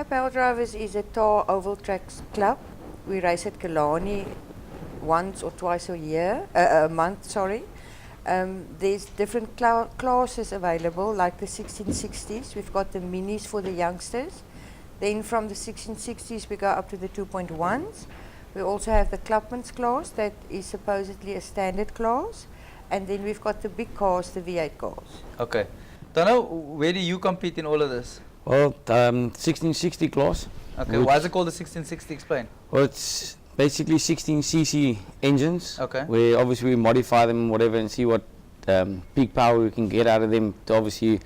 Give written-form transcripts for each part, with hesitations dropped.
Power Drivers is a tar oval tracks club. We race at Kalani once or twice a month, sorry. There's different classes available, like the 1660s. We've got the minis for the youngsters. Then from the 1660s we go up to the 2.1s. We also have the clubman's class that is supposedly a standard class. And then we've got the big cars, the V8 cars. Okay. Donna, where do you compete in all of this? Well, 1660 class. Okay, why is it called the 1660? Explain. Well, it's basically 16cc engines. Okay. Where obviously we modify them, whatever, and see what peak power we can get out of them to obviously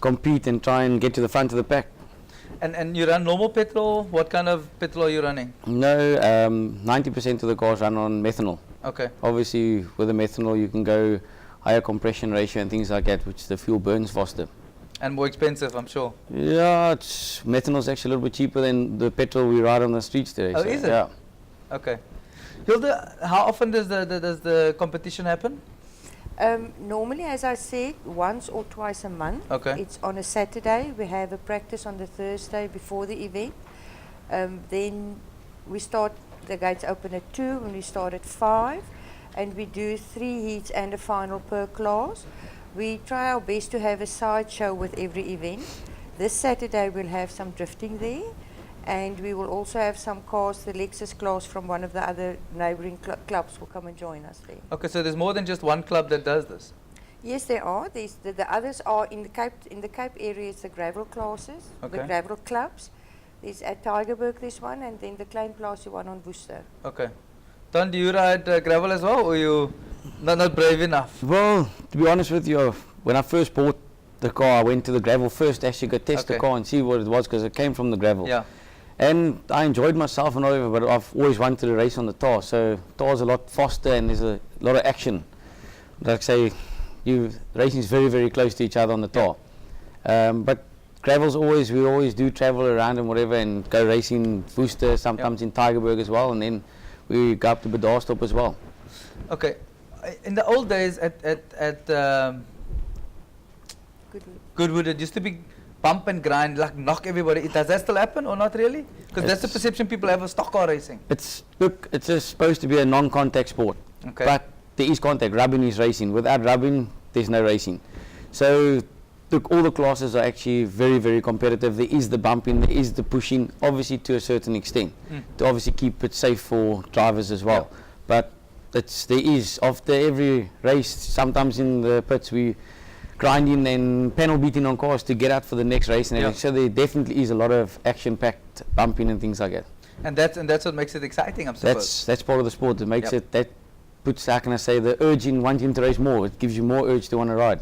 compete and try and get to the front of the pack. And you run normal petrol? What kind of petrol are you running? No, 90% of the cars run on methanol. Okay. Obviously, with the methanol, you can go higher compression ratio and things like that, which the fuel burns faster. And more expensive, I'm sure. Yeah, methanol is actually a little bit cheaper than the petrol we ride on the streets today. Oh, so, is it? Yeah. Okay. Hilda, how often does the competition happen? Normally, as I said, once or twice a month. Okay. It's on a Saturday. We have a practice on the Thursday before the event. Then we start, the gates open at 2 and we start at 5. And we do 3 heats and a final per class. We try our best to have a side show with every event. This Saturday we'll have some drifting there. And we will also have some cars, the Lexus class from one of the other neighbouring clubs will come and join us there. Okay, so there's more than just one club that does this? Yes, there are. There's the others are in the Cape area, it's the gravel classes, Okay. the gravel clubs. There's at Tygerberg this one, and then the Klein Plaas one on Mostert. Okay. Don, do you ride gravel as well, or you not brave enough? Well, to be honest with you, when I first bought the car, I went to the gravel first, actually go test the Okay. car and see what it was, because it came from the gravel. Yeah. And I enjoyed myself and whatever, but I've always wanted to race on the tar. So tar's a lot faster and there's a lot of action. Like I say, racing is very, very close to each other on the tar. But gravel's always, we always do travel around and whatever and go racing Worcester, sometimes in Tygerberg as well, and then we go up to Bedarstop as well. Okay. In the old days at Goodwood, it used to be bump and grind, like knock everybody. Does that still happen or not really? Because that's the perception people have of stock car racing. It's just supposed to be a non-contact sport. Okay. But there is contact. Rubbing is racing. Without rubbing, there's no racing. So look, all the classes are actually very, very competitive. There is the bumping, there is the pushing, obviously to a certain extent, to obviously keep it safe for drivers as well. But there is, after every race, sometimes in the pits we grinding and panel beating on cars to get out for the next race, and everything. So there definitely is a lot of action-packed bumping and things like that. And that's what makes it exciting, I'm suppose. That's part of the sport. It makes it, that puts, how can I say, the urge in wanting to race more. It gives you more urge to want to ride.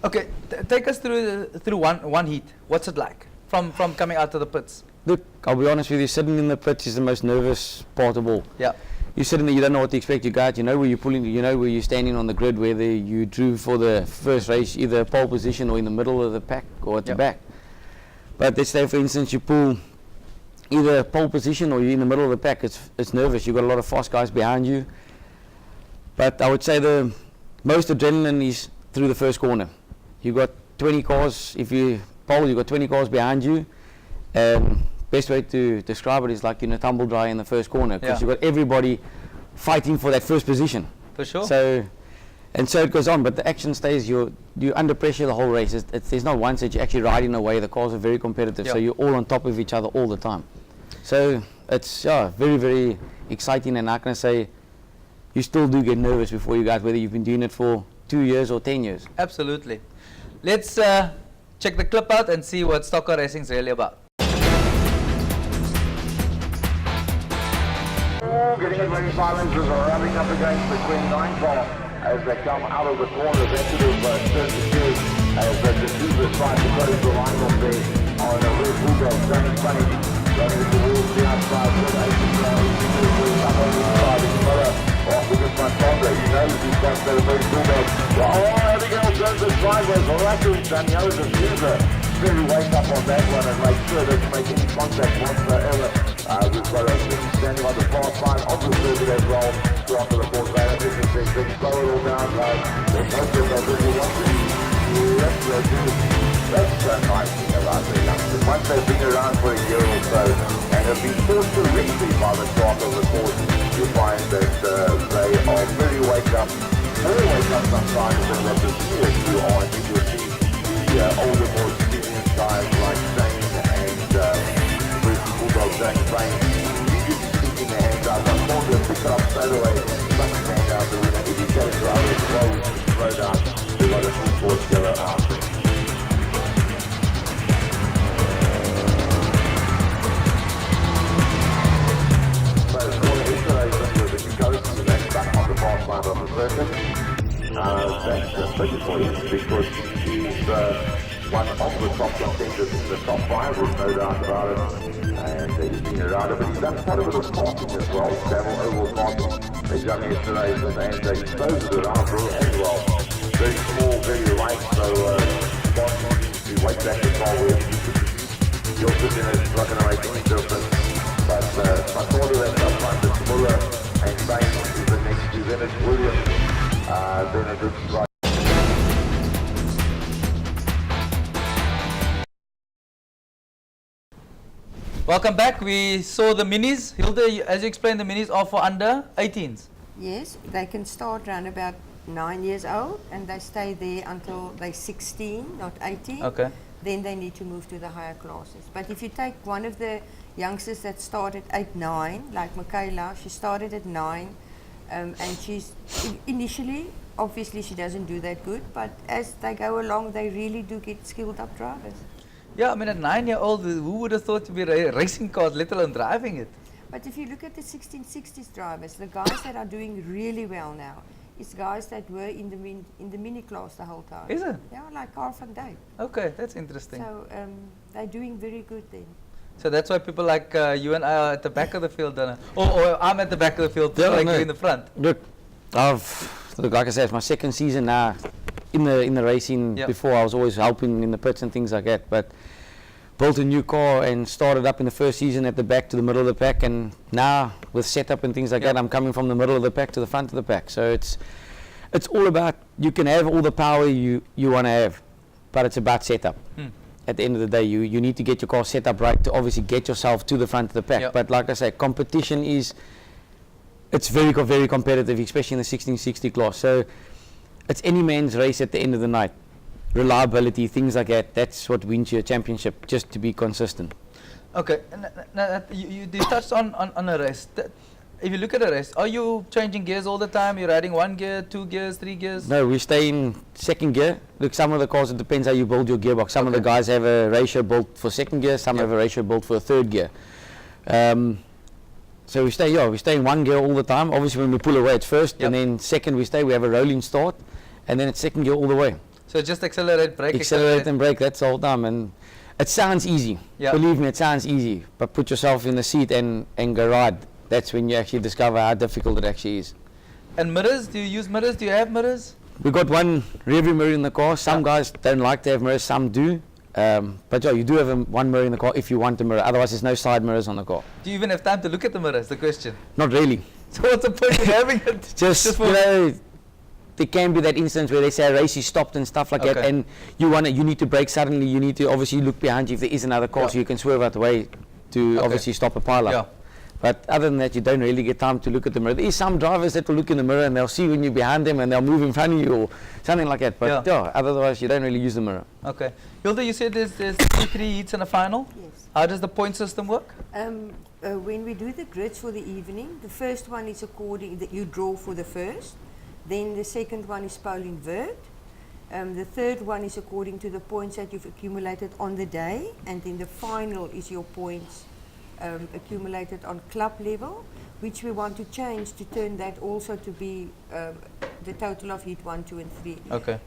Okay, take us through one heat. What's it like from coming out of the pits? Look, I'll be honest with you, sitting in the pits is the most nervous part of all. Yeah. You're sitting there, you don't know what to expect. You go out, you know where you're pulling, you know where you're standing on the grid, whether you drew for the first race, either pole position or in the middle of the pack or at the back. But let's say, for instance, you pull either pole position or you're in the middle of the pack, it's nervous. You've got a lot of fast guys behind you. But I would say the most adrenaline is through the first corner. You've got 20 cars, if you pole, you've got 20 cars behind you. Best way to describe it is like in a tumble dry in the first corner, because you've got everybody fighting for that first position. For sure. So it goes on, but the action stays. You're under pressure the whole race. There's not once that you're actually riding away. The cars are very competitive, so you're all on top of each other all the time. So it's very, very exciting, and I can say you still do get nervous before you go out, whether you've been doing it for 2 years or 10 years. Absolutely. Let's check the clip out and see what stock car racing is really about. Getting in ready, silencers are running up against the Queen 9 car as they come out of the corners into the turn to two as the D'Souza tries to close the line off there on a red bulldog running funny, running towards the outside with 80 up on the inside his brother off with his front Honda. He knows he's got the red bulldog. Abigail turns it sideways, Raku Daniel D'Souza really wake up on that one and make sure that make any contact whatsoever. We've got a thing standing on the far side of the circuit as well. Go after the fourth lane. I think they slow it all down. There's no good that really wants to be. That's the nice thing about the youngsters. Once they've been around for a year or so and have been taught correctly by the start of the course, you find that they are very wake up, more wake up sometimes than what the seniors do are. And you will see the older, more experienced guys like Shane and Bruce Bulldog James Bain. You just sticking their hands out. I'm told to pick it up straight away, stuck his hand out the winner. If he goes around and throw down, they've got a full course together after. Of the circuit. That's especially for him because he's one of the top contenders in the top 5, there's no doubt about it. And he's been around it, but he's done quite a bit of karting as well, travel oval karting. They've done yesterday, and they exposed it around really as well. Very small, very light, so karting needs to wait back as well with him. He'll sit in it, it's not going to make any difference. But my thought of that up front is Muller and Bain is the next two. Then it's Williams, then a good strike. Welcome back. We saw the minis. Hilda, as you explained, the minis are for under 18s. Yes, they can start around about 9 years old and they stay there until they're 16, not 18. Okay. Then they need to move to the higher classes. But if you take one of the youngsters that started at 9, like Michaela, she started at 9, and she's initially, obviously she doesn't do that good, but as they go along, they really do get skilled up drivers. Yeah, I mean, at 9-year-old, who would have thought to be racing cars, let alone driving it? But if you look at the 1660s drivers, the guys that are doing really well now, it's guys that were in the mini class the whole time. Is it? Yeah, like Carl van Dijk. Okay, that's interesting. So they're doing very good then. So that's why people like you and I are at the back of the field, Donna. Or I'm at the back of the field, Yeah, like no. you in the front. Look, like I said, it's my second season now in the racing. Yep. Before I was always helping in the pits and things like that, but built a new car and started up in the first season at the back to the middle of the pack, and now with setup and things like Yep. that, I'm coming from the middle of the pack to the front of the pack. So it's all about, you can have all the power you want to have, but it's about setup. At the end of the day, you need to get your car set up right to obviously get yourself to the front of the pack. Yep. But like I say, competition it's very competitive, especially in the 1660 class. So it's any man's race at the end of the night. Reliability, things like that, that's what wins you a championship, just to be consistent. Okay, you touched on a race. If you look at a race, are you changing gears all the time? You're riding 1 gear, 2 gears, 3 gears? No, we stay in second gear. Look, some of the cars, it depends how you build your gearbox. Some of the guys have a ratio built for second gear, some have a ratio built for a third gear. So we stay in 1 gear all the time. Obviously when we pull away it's first, and then second we have a rolling start, and then it's second gear all the way. So just accelerate, brake, Accelerate and brake, that's the whole time. And it sounds easy. Yeah. Believe me, it sounds easy. But put yourself in the seat and go ride. That's when you actually discover how difficult it actually is. And mirrors, do you use mirrors? Do you have mirrors? We got one rearview mirror in the car. Some guys don't like to have mirrors, some do. But yeah, you do have one mirror in the car if you want a mirror. Otherwise, there's no side mirrors on the car. Do you even have time to look at the mirrors? The question. Not really. So what's the point of having it? Just for you know, there can be that instance where they say a race is stopped and stuff like that, and you need to brake suddenly. You need to obviously look behind you if there is another car, so you can swerve out the way to obviously stop a pile up. Yeah. But other than that, you don't really get time to look at the mirror. There is some drivers that will look in the mirror and they'll see when you're behind them and they'll move in front of you or something like that. But otherwise you don't really use the mirror. Okay. Hilda, you said there's 3 heats and a final? Yes. How does the point system work? When we do the grids for the evening, the first one is according that you draw for the first, then the second one is pole invert, the third one is according to the points that you've accumulated on the day, and then the final is your points accumulated on club level, which we want to change to turn that also to be the total of heat 1, 2 and 3,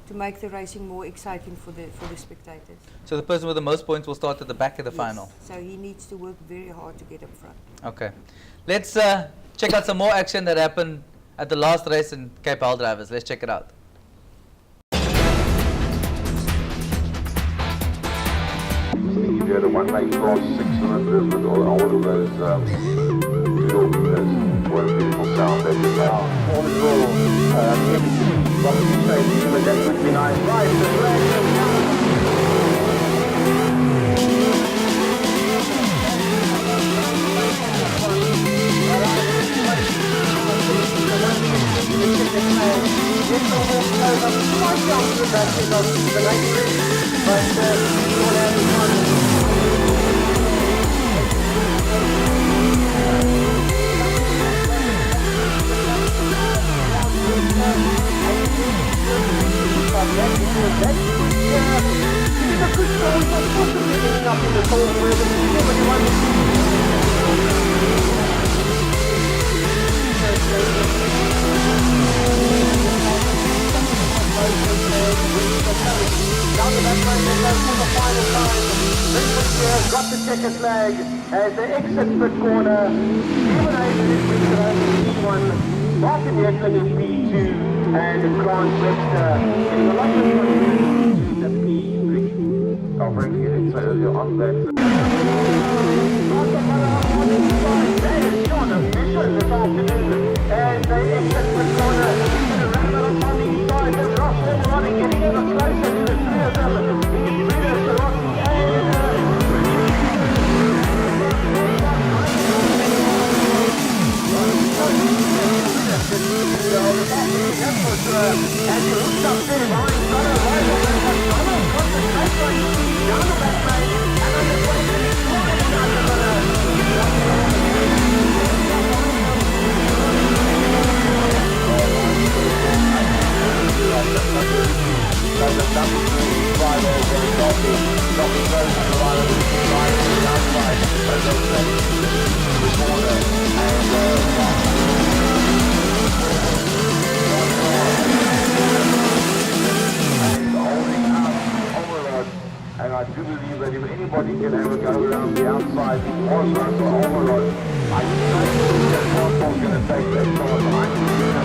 to make the racing more exciting for the spectators. So the person with the most points will start at the back of the final. So he needs to work very hard to get up front. Okay. Let's check out some more action that happened at the last race in Cape Hall Drivers. Let's check it out. You had a one-way cross, 6 cylinders with all of those little meters. What a beautiful sound that is now. All in all, what would you say? But that would be nice. Right, the flag is down. as they exit the corner. Martin Yetlin in P2 and Grant Webster in the last one to the P3. Covering it, so you're on that. And they exit the corner. On the inside, and Ross running, getting ever closer to the three of them. And I do believe that if anybody can have a go around the outside, was Russell Overrod, I don't think that Russell's going to take that shot. I think he's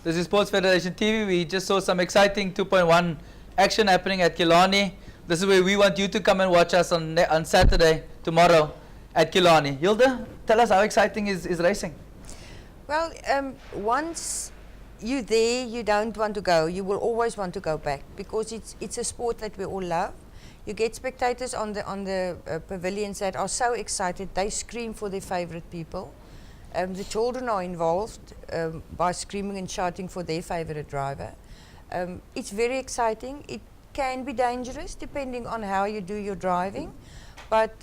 This is Sports Federation TV. We just saw some exciting 2.1 action happening at Killarney. This is where we want you to come and watch us on Saturday, tomorrow, at Killarney. Hilda, tell us how exciting is racing? Well, once you're there, you don't want to go. You will always want to go back because it's a sport that we all love. You get spectators on the pavilions that are so excited. They scream for their favorite people. The children are involved by screaming and shouting for their favorite driver. It's very exciting. It can be dangerous depending on how you do your driving, but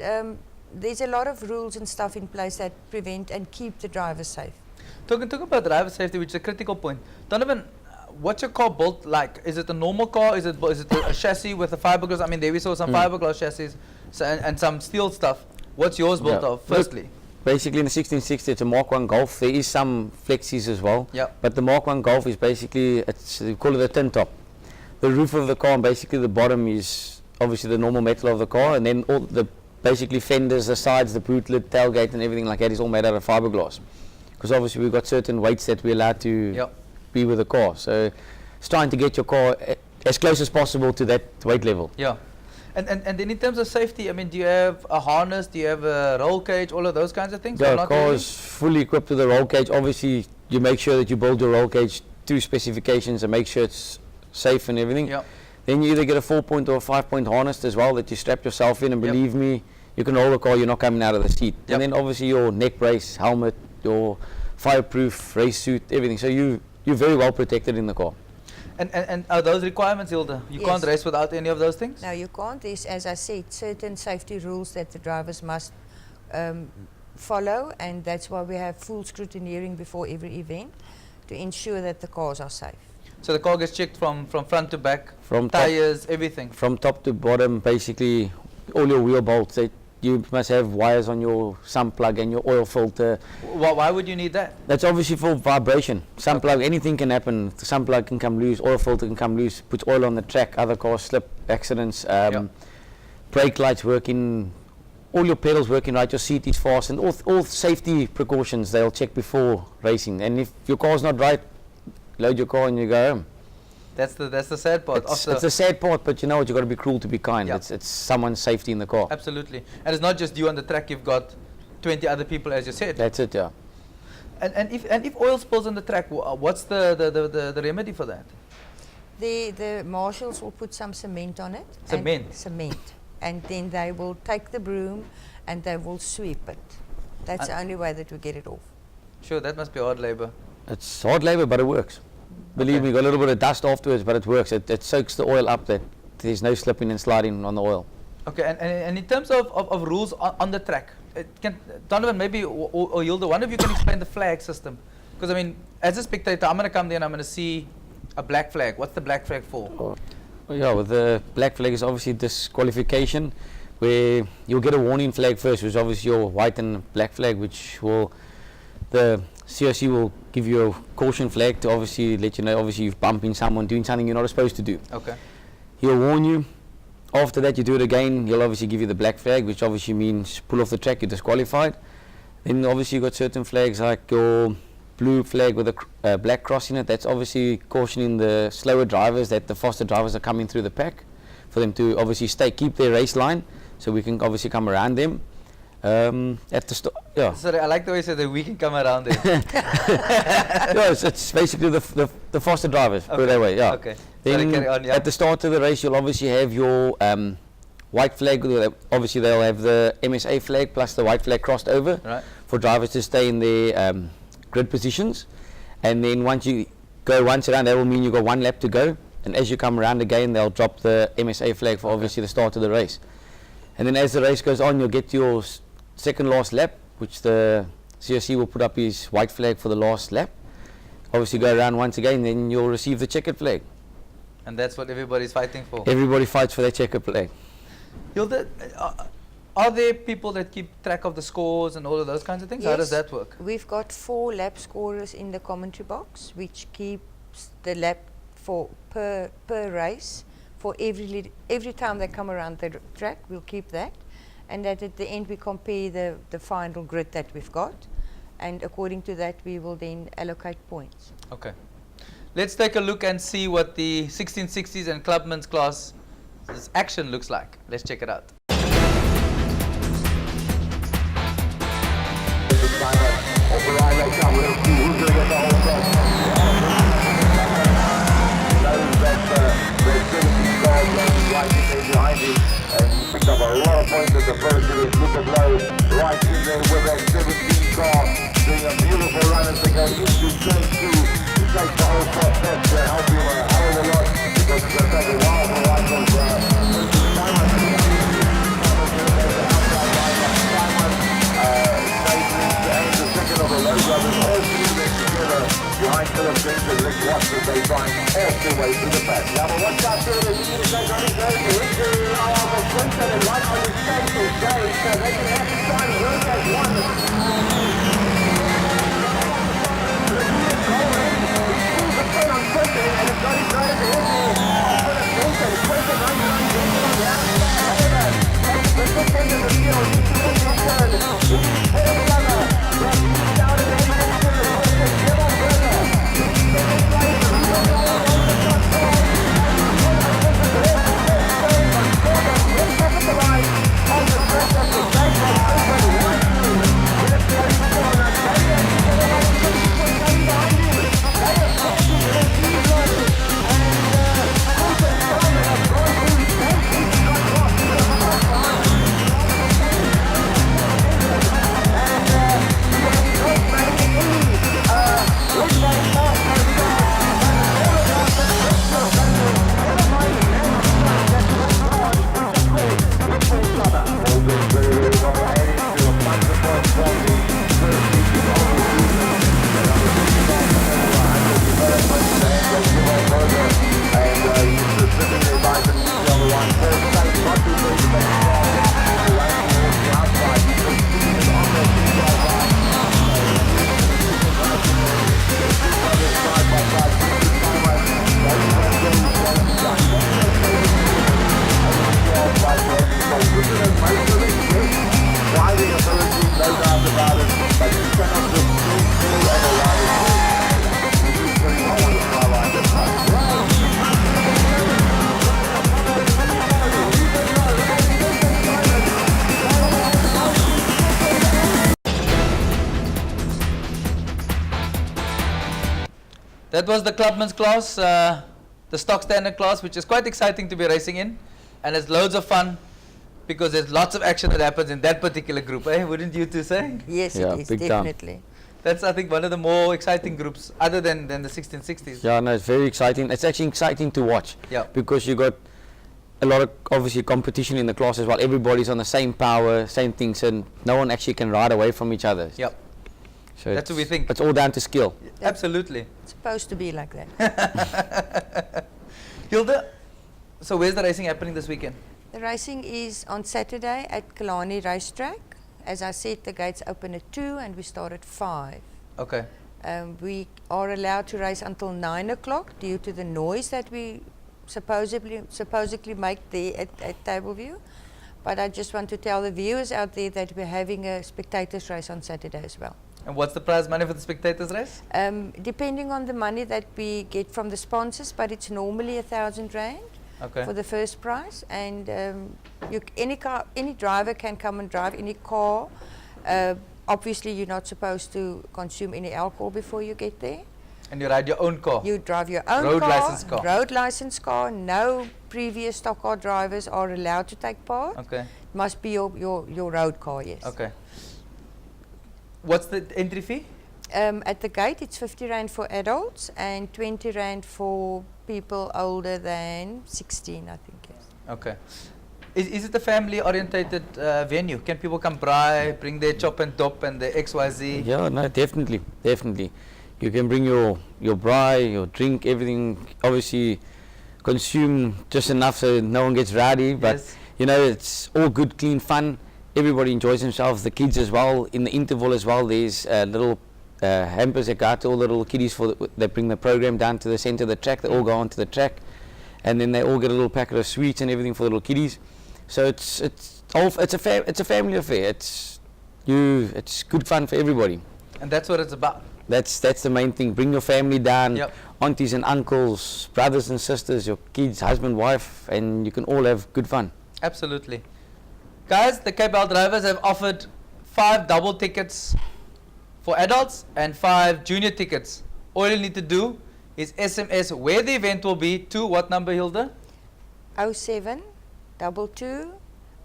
there's a lot of rules and stuff in place that prevent and keep the driver safe. Talking about driver safety, which is a critical point. Donovan, what's your car built like? Is it a normal car? Is it a chassis with a fiberglass? I mean, there we saw some fiberglass chassis and some steel stuff. What's yours built of, firstly? Basically, in the 1660, it's a Mark 1 Golf. There is some flexies as well. Yep. But the Mark 1 Golf is basically, we call it a tin top. The roof of the car and basically the bottom is obviously the normal metal of the car, and then all the basically fenders, the sides, the boot lid, tailgate and everything like that is all made out of fiberglass. Because obviously we've got certain weights that we're allowed to be with the car. So it's trying to get your car as close as possible to that weight level. Yeah. And then in terms of safety, I mean, do you have a harness, do you have a roll cage, all of those kinds of things? The car is fully equipped with a roll cage. Obviously, you make sure that you build your roll cage to specifications and make sure it's safe and everything. Yep. Then you either get a 4-point or a 5-point harness as well that you strap yourself in, and believe me, you can roll the car, you're not coming out of the seat. Yep. And then obviously your neck brace, helmet, your fireproof race suit, everything. So you're very well protected in the car. And are those requirements, Hilda? You can't race without any of those things? No, you can't. There's, as I said, certain safety rules that the drivers must follow, and that's why we have full scrutineering before every event to ensure that the cars are safe. So the car gets checked from front to back, from tires, everything? From top to bottom, basically all your wheel bolts. You must have wires on your sun plug and your oil filter. Why would you need that? That's obviously for vibration. Sun plug, anything can happen. The sun plug can come loose, oil filter can come loose, puts oil on the track, other cars slip, accidents, brake lights working, all your pedals working right, your seat is fast, and all safety precautions they'll check before racing. And if your car's not right, load your car and you go home. That's the sad part. It's the sad part, but you know what, you've got to be cruel to be kind. It's someone's safety in the car. Absolutely. And it's not just you on the track, you've got 20 other people, as you said. That's it, yeah. And if oil spills on the track, what's the remedy for that? The marshals will put some cement on it. Cement? Cement. And then they will take the broom and they will sweep it. That's the only way that we get it off. Sure, that must be hard labor. It's hard labor, but it works. Believe me, got a little bit of dust afterwards, but it works. It soaks the oil up that there's no slipping and sliding on the oil. Okay, and in terms of rules on the track, can Donovan maybe or Hilda, one of you can explain the flag system? Because I mean, as a spectator, I'm going to come there and I'm going to see a black flag. What's the black flag for? Well, yeah, with the black flag is obviously disqualification, where you'll get a warning flag first, which is obviously your white and black flag, which will, the CRC will give you a caution flag to obviously let you know, obviously you've bumped in someone doing something you're not supposed to do. Okay. He'll warn you. After that, you do it again, he'll obviously give you the black flag, which obviously means pull off the track, you're disqualified. Then obviously you've got certain flags like your blue flag with a black cross in it. That's obviously cautioning the slower drivers that the faster drivers are coming through the pack, for them to obviously keep their race line, so we can obviously come around them. At the yeah. Sorry, I like the way you said that we can come around it. Yeah, it's basically the faster drivers, put it that way. Yeah. Okay. Then Sorry, carry on, yeah. at the start of the race, you'll obviously have your white flag. Obviously, they'll have the MSA flag plus the white flag crossed over, Right. for drivers to stay in their grid positions. And then once you go once around, that will mean you've got one lap to go. And as you come around again, they'll drop the MSA flag for obviously the start of the race. And then as the race goes on, you'll get to your second last lap, which the CRC will put up his white flag for the last lap. Obviously go around once again, then you'll receive the checkered flag. And that's what everybody's fighting for. Everybody fights for their checkered flag. Hilda, are there people that keep track of the scores and all of those kinds of things? How does Yes. that work? We've got 4 lap scorers in the commentary box, which keeps the lap for per race. For every time they come around the track, we'll keep that. And that at the end we compare the final grid that we've got. And according to that, we will then allocate points. Okay. Let's take a look and see what the 1660s and Clubman's class action looks like. Let's check it out. Picked up a lot of points at the first of his look of low, right in there with that 17 car, doing a beautiful run as they go into turn 2. He takes the whole front test to help him a hell of a lot, because it's going to take a while for behind Philip James and Rick Watts as they find all their way through the pack. Now, but what's out there? They need to take on his nose into the Clinton and right on his face is Dave, so they can have to try and work as one. He's a pin on Clinton and it's got his nose in there. Philip Clinton, Clinton 99 on the outside. Takes the thick end of the field. He's the big turn. He's head of the runner. He's down in the end of the That was the Clubman's class, the stock standard class, which is quite exciting to be racing in, and it's loads of fun because there's lots of action that happens in that particular group, eh? Wouldn't you two say? Yes, Yeah, it is, big time. definitely. That's, I think, one of the more exciting groups, other than the 1660s. Yeah, no, it's very exciting. It's actually exciting to watch. Yeah. Because you got a lot of obviously competition in the class as well. Everybody's on the same power, same thing, so no one actually can ride away from each other. Yep. So That's what we think. It's all down to skill. Absolutely. It's supposed to be like that. Hilda, so where's the racing happening this weekend? The racing is on Saturday at Killarney Racetrack. As I said, the gates open at 2 and we start at 5. Okay. We are allowed to race until 9 o'clock due to the noise that we supposedly make there at Tableview. But I just want to tell the viewers out there that we're having a spectators race on Saturday as well. And what's the prize money for the spectators race? Depending on the money that we get from the sponsors, but it's normally R1,000 Okay. for the first prize. And any driver can come and drive any car. Obviously, you're not supposed to consume any alcohol before you get there. And you ride your own car? You drive your own Road car, license car. road license car. No previous stock car drivers are allowed to take part. Okay. Must be your road car, yes. Okay. What's the entry fee? At the gate, it's 50 Rand for adults and 20 Rand for people older than 16, I think, yes. Okay. Is it a family-orientated venue? Can people come by, bring their chop and top and their XYZ? Yeah, no, definitely. You can bring your braai, your drink, everything. Obviously, consume just enough so no one gets rowdy. But Yes. you know, it's all good, clean fun. Everybody enjoys themselves. The kids as well. In the interval as well, there's little hampers that go out to all the little kiddies they bring the program down to the center of the track. They all go onto the track, and then they all get a little packet of sweets and everything for the little kiddies. So it's a family affair. It's good fun for everybody. And that's what it's about. That's the main thing. Bring your family down, Yep. aunties and uncles, brothers and sisters, your kids, husband, wife, and you can all have good fun. Absolutely. Guys, the KBL drivers have offered 5 double tickets for adults and 5 junior tickets. All you need to do is SMS where the event will be to what number, Hilda? 07 22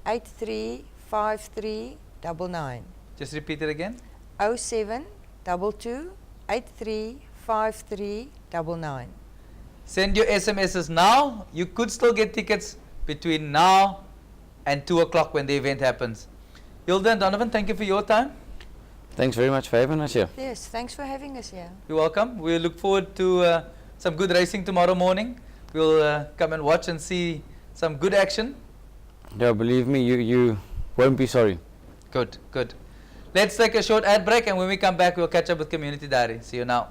83 53 99. Just repeat it again. 07 22 83 53 99. Send your SMSs now. You could still get tickets between now and 2 o'clock when the event happens. Hilda and Donovan, thank you for your time. Thanks very much for having us here. Yes, thanks for having us here. You're welcome. We look forward to some good racing tomorrow morning. We'll come and watch and see some good action. Yeah, believe me, you won't be sorry. Good, good. Let's take a short ad break, and when we come back, we'll catch up with Community Diary. See you now.